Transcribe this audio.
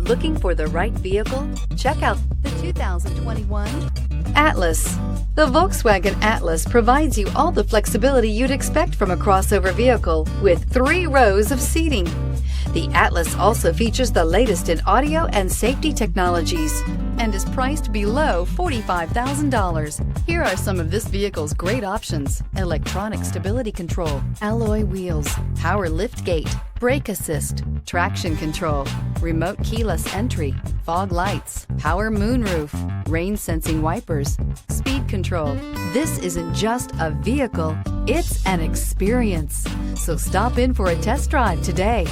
Looking for the right vehicle? Check out the 2021 Atlas. The Volkswagen Atlas provides you all the flexibility you'd expect from a crossover vehicle with 3 rows of seating. The Atlas also features the latest in audio and safety technologies and is priced below $45,000. Here are some of this vehicle's great options: electronic stability control, alloy wheels, power liftgate, brake assist, traction control, remote keyless entry, fog lights, power moonroof, rain sensing wipers, speed control. This isn't just a vehicle, it's an experience. So stop in for a test drive today.